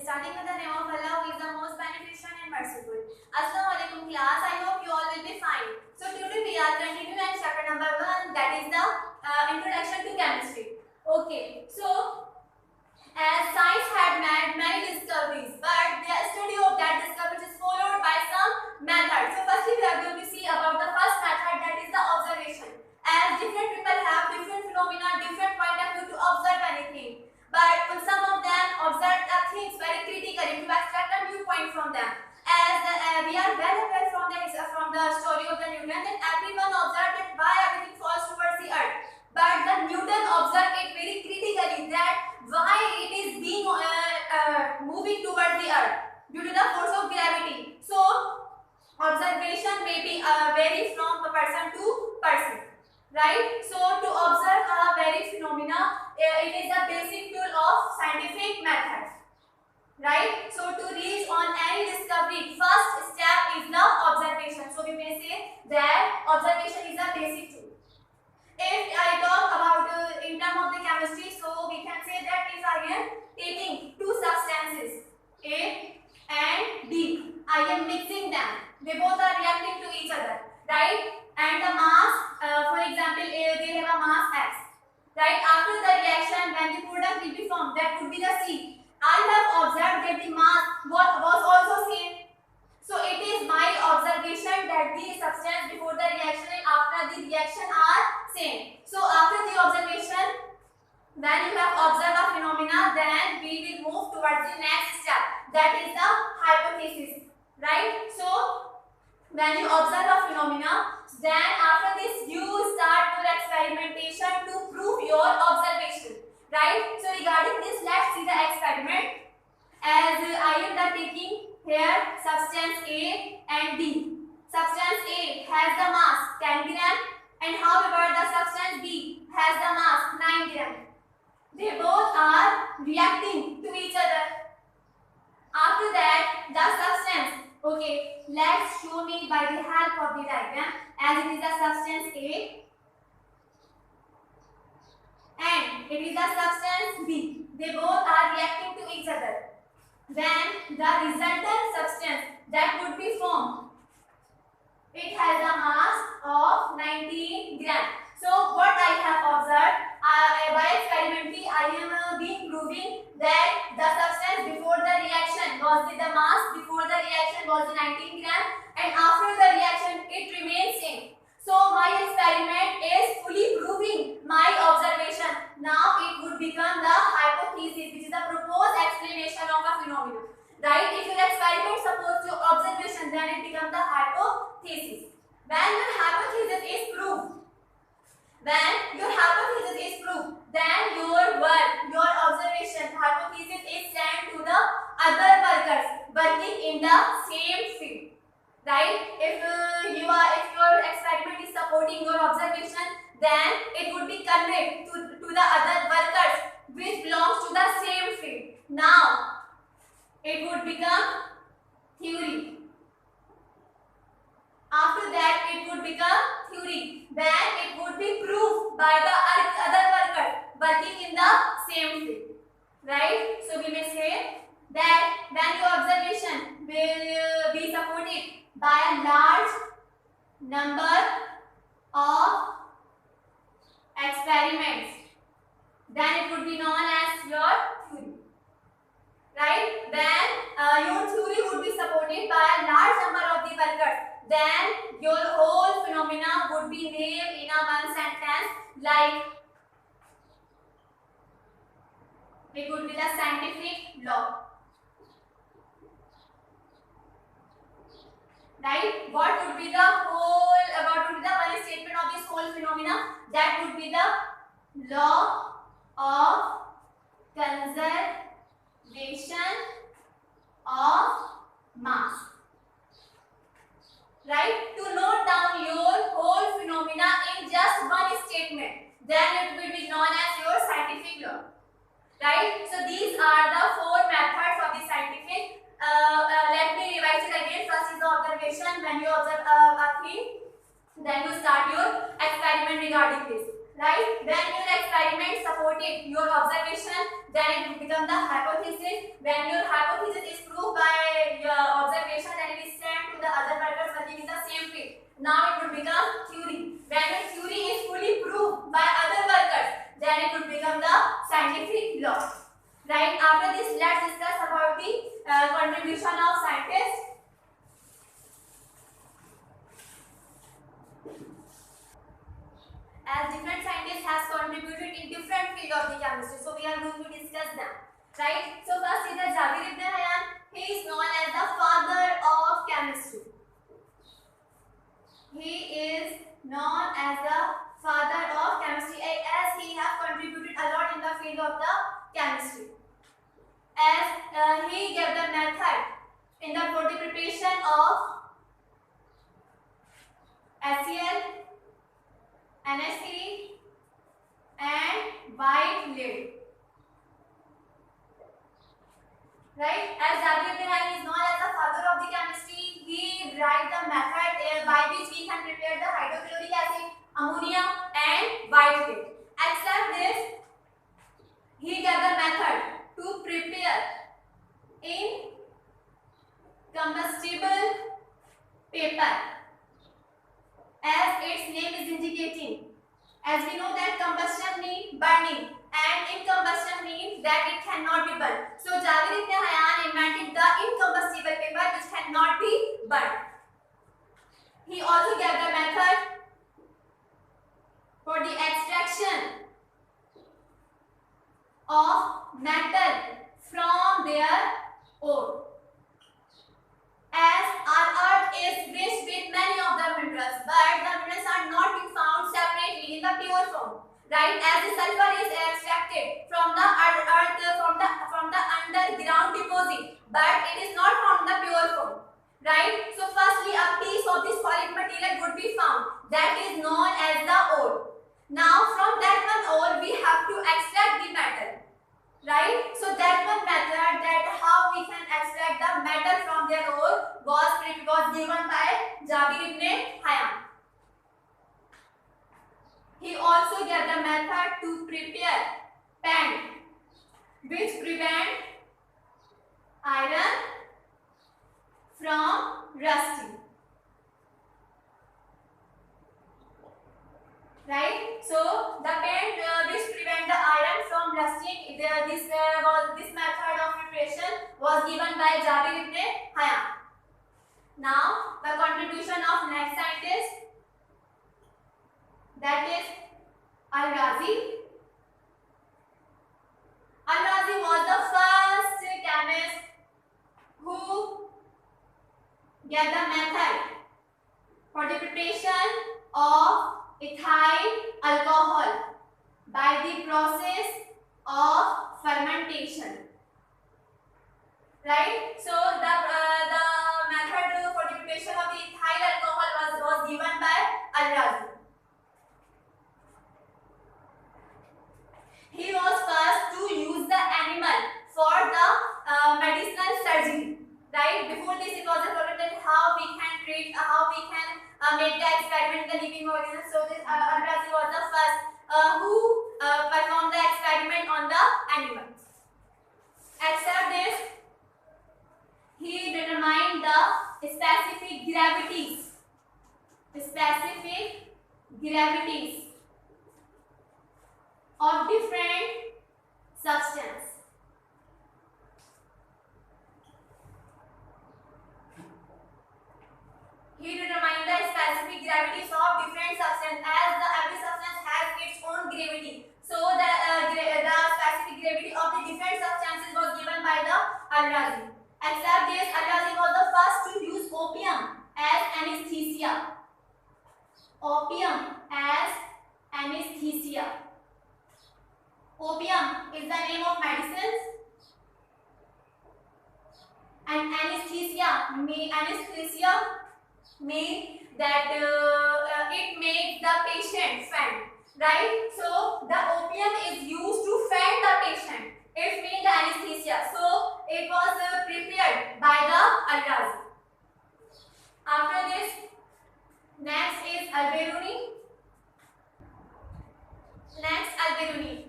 Starting with the name of Allah, who is the most beneficent and merciful. Assalamu alaikum class. I hope you all will be fine. So today we are continuing chapter number 1, that is the introduction to chemistry. Okay. So as science had made many discoveries, but the study of that discovery is followed by some methods. So firstly we are going to see about the first method, that is the observation. As different people have different phenomena, different point of view to observe anything. But some of them observe the things very critically to extract a new point from them. As we are well aware from the story of the Newton that everyone observed that why everything falls towards the earth. But the Newton observed it very critically that why it is being moving towards the earth due to the force of gravity. So observation may be vary from person to person. Right? So to observe a very phenomena, it is a basic tool of scientific methods. Right? So to reach on any discovery, first step is the observation. So we may say that observation is a basic tool. If I talk about in terms of the chemistry, so we can say that if I am taking two substances A and B, I am mixing them. They both are reacting to each other, right? And the mass, for example, they have a mass X, right? After the reaction, when the product will be formed, that would be the C. I have observed that the mass was also same. So it is my observation that the substance before the reaction and after the reaction are same. So after the observation, when you have observed a phenomena, then we will move towards the next step, that is the hypothesis, right? So when you observe a phenomena, then after this you start your experimentation to prove your observation, right? So regarding this, let's see the experiment. As I am taking here substance A and B. Substance A has the mass 10 gram and however the substance B has the mass 9 gram. They both are reacting to each other. After that, the substance, okay, let's show me by the help of the diagram, as it is the substance A and it is the substance B. They both are reacting to each other. Then the resultant substance that would be formed, it has a mass of 19 grams. So what I have observed, by experimentally I am being proving that the substance before the reaction was the mass before the reaction was 19 grams and after the reaction it remains same. So my experiment is fully proving my observation. Now it would become the hypothesis, which is a proposed explanation of a phenomenon. Right? If your experiment supposed to observation, then it becomes the hypothesis. When your hypothesis is proved, then your work, your observation, hypothesis is sent to the other workers working in the same field. Right? If your experiment is supporting your observation, then it would be conveyed to the other workers which belongs to the same field. Now, it would become theory. After that, it would become theory. Then it would be proved by the other workers working in the same field. Right? So we may say that when your observation will be supported by a large number of experiments, then it would be known as your theory. Right? Then your theory would be supported by a large number of the workers. Then your whole phenomena would be named in a one sentence, like it would be the scientific law. Right? What would be the one statement of this whole phenomena? That would be the law of conservation of mass. Right? To note down your whole phenomena in just one statement, then it will be known as your scientific law. Right? So these are the four methods of the scientific. Let me revise it again. First is the observation. When you observe a thing, then you start your experiment regarding this. Right? When your experiment supported your observation, then it will become the hypothesis. When your hypothesis now it would become theory. When the theory is fully proved by other workers, then it would become the scientific law. Right? After this, let's discuss about the contribution of scientists. As different scientists has contributed in different field of the chemistry, so we are going to discuss them. Right? So first is the Jabir ibn Hayyan. He is known as the father of chemistry. He is known as the father of chemistry as he has contributed a lot in the field of the chemistry. As he gave the method in the preparation of HCl, NH3 and white lead. Right? As Jabir ibn Hayyan is known as the father of the chemistry, he write the method by which we can prepare the hydrochloric acid, ammonia and white lead. Except this, he gave the method to prepare in combustible paper, as its name is indicating. As we know that combustion means burning and incombustion means that it cannot be burned. So Jabir ibn Hayyan invented the incombustible paper which cannot be burned. He also gave the method for the extraction of metal from their ore. As our earth is rich with many of the minerals, but the minerals are not being found separately in the pure form. Right? As the sulfur is extracted from the earth, from the underground deposit, but it is not found in the pure form. Right? So firstly, a piece of this solid material would be found that is known as the ore. Now from that one ore we have to extract the metal. Right? So that one method, that how we can extract the metal from their ore, was given by Jabir ibn Hayyan. He also gave the method to prepare pen which prevent iron from rusting. Right? So the pen which prevent the iron from rusting, this method of preparation was given by Jabir ibn Hayyan. Now the contribution of next scientist, that is Al-Razi. Al-Razi was the first chemist who gave the method for the preparation of ethyl alcohol by the process of fermentation. Right? So the method for the preparation of the ethyl alcohol was given by Al-Razi. He was first to use the animal for the medicinal surgery. Right? Before this, it was a problem that how we can treat, how we can make the experiment in the living organisms. So this Al-Razi was the first who performed the experiment on the animals. Except this, he determined the specific gravities of different substances. He determined the specific gravities of different substances, as every substance has its own gravity. So the specific gravity of the different substances was given by the Al-Razi. Except this, Al-Razi was the first to use opium as anesthesia. Opium as anesthesia. Opium is the name of medicines, and anesthesia means that it makes the patient faint. Right? So the opium is used to faint the patient. It means the anesthesia. So it was prepared by the Al-Razi. After this, next is Al-Biruni.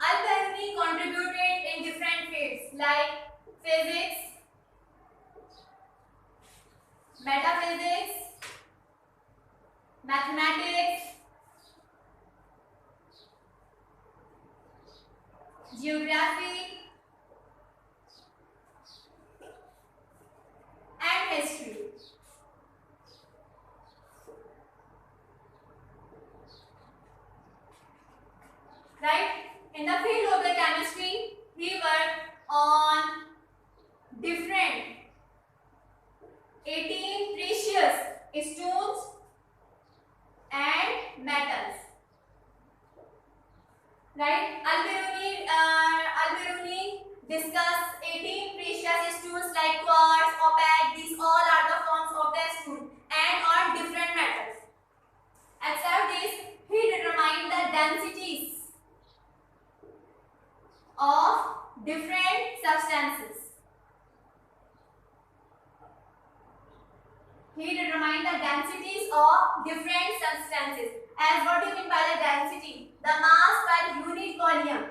Al-Biruni contributed in different fields like physics, metaphysics, mathematics, geography, and history. Right? In the field of the chemistry, we work on different 18 precious stones and metals. Right? Al-Biruni discuss 18 precious stones like quartz, opal. These all are the forms of the stone and on different metals. Except this, he determined the densities of different substances. He determined the densities of different substances. As what do you mean by the density? The mass per unit volume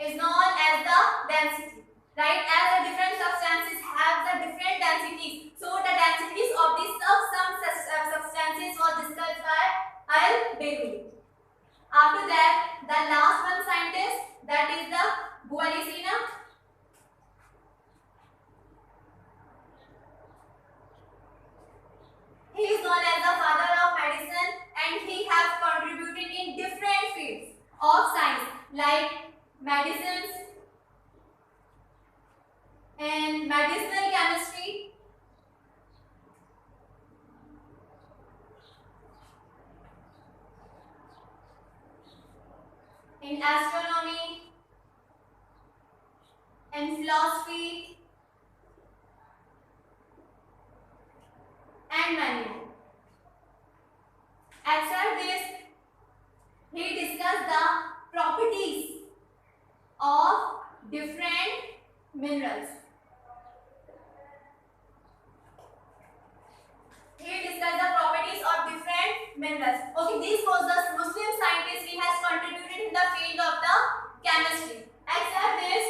is known as the density. Right? As the different substances have the different densities. So the densities of these substances was discussed by Al-Biruni. After that, the last one scientist, that is the Bualicina. He is known as the father of medicine and he has contributed in different fields of science like medicines and medicinal chemistry, in astronomy, in philosophy, and many more. Except this, he discussed the properties of different minerals. He discussed the properties of different minerals. Okay, this was the Muslim scientist. He has contributed in the field of the chemistry. Except this,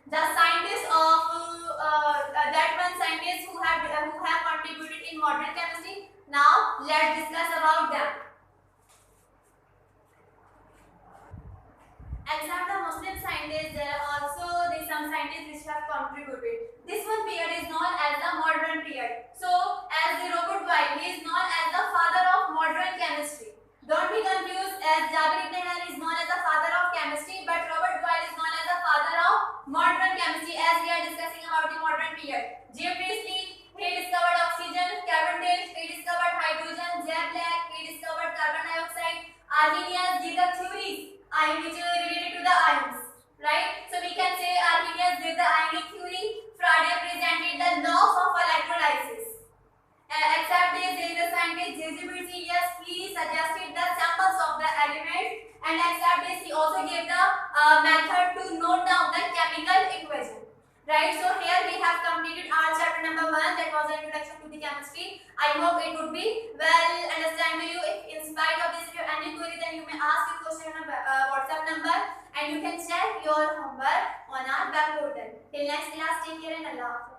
the scientists of that one scientist who have contributed in modern chemistry. Now let's discuss about them. Except the Muslim scientists, there are also some scientists which have contributed. This one period is known as the modern period. So as the Robert Boyle, he is known as the father of modern chemistry. Don't be confused, as Jabir ibn Hayyan is known as the father of chemistry, but Robert Boyle is known as the father of modern chemistry, as we are discussing about the modern period. J. Priestley, he discovered oxygen. Cavendish, he discovered hydrogen. J. Black, he discovered carbon dioxide. Arrhenius did the theories which are related to the ions. Right? So we can say Arrhenius did the ionic theory. Faraday presented the laws of electrolysis. Except this, there is a scientist J.J. Berzelius. He suggested the samples of the elements, and except this, he also gave the method to note down the chemical equation. Right? So here we have completed our chapter number 1, that was an introduction to the chemistry. I hope it would be well understand to you. If in spite of this, if you have any query, then you may ask your question on WhatsApp number, and you can check your homework on our web portal. Till next class, take care and Allah Hafiz.